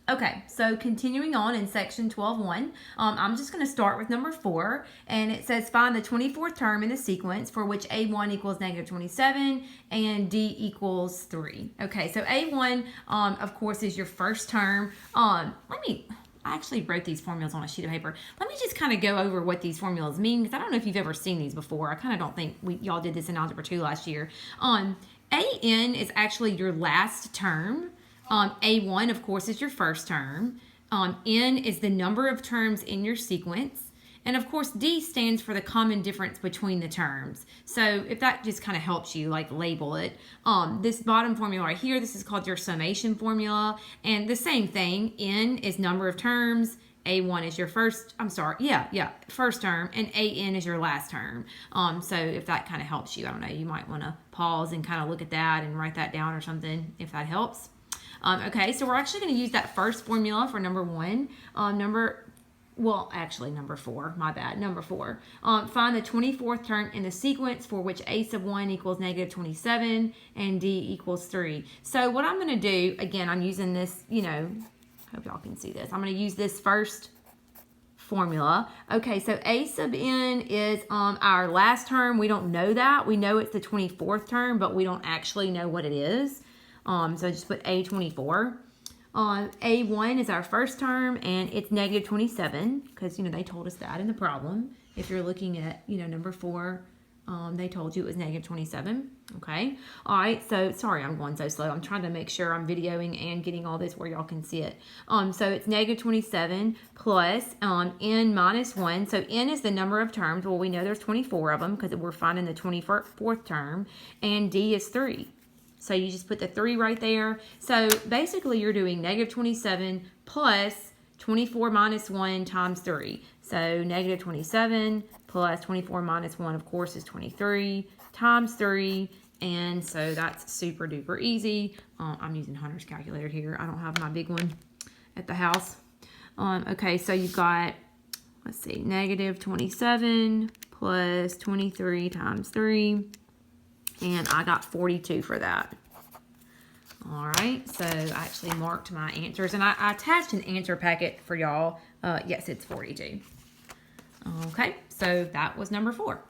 Okay, so continuing on in section 12.1, I'm just going to start with number 4, and it says find the 24th term in the sequence for which A1 equals negative 27 and D equals 3. Okay, so A1, of course, is your first term. I actually wrote these formulas on a sheet of paper. Let me just kind of go over what these formulas mean, because I don't know if you've ever seen these before. I kind of don't think y'all did this in Algebra 2 last year. AN is actually your last term. A1, of course, is your first term. N is the number of terms in your sequence. And of course, D stands for the common difference between the terms. So if that just kind of helps you, like, label it. This bottom formula right here, this is called your summation formula. And the same thing, N is number of terms. A1 is your first term, and AN is your last term. So if that kind of helps you, I don't know, you might want to pause and kind of look at that and write that down or something if that helps. Okay, so we're actually going to use that first formula for number 1. Number 4, my bad, number 4. Find the 24th term in the sequence for which A sub 1 equals negative 27 and D equals 3. So what I'm going to do, again, I'm using this, hope y'all can see this. I'm going to use this first formula. Okay, so A sub n is our last term. We don't know that. We know it's the 24th term, but we don't actually know what it is. So just put A24. A1 is our first term, and it's negative 27, because, they told us that in the problem. If you're looking at, number 4, they told you it was negative 27. Okay. All right. So sorry, I'm going so slow. I'm trying to make sure I'm videoing and getting all this where y'all can see it. So it's negative 27 plus n minus 1. So n is the number of terms. Well, we know there's 24 of them because we're finding the 24th term, and D is 3. So you just put the 3 right there. So basically you're doing negative 27 plus 24 minus 1 times 3. So negative 27 plus 24 minus 1, of course, is 23 times 3. And so that's super duper easy. I'm using Hunter's calculator here. I don't have my big one at the house. Okay, so you've got, let's see, negative 27 plus 23 times 3. And I got 42 for that. All right, so I actually marked my answers, and I attached an answer packet for y'all. Yes, it's 42. Okay, so that was number 4.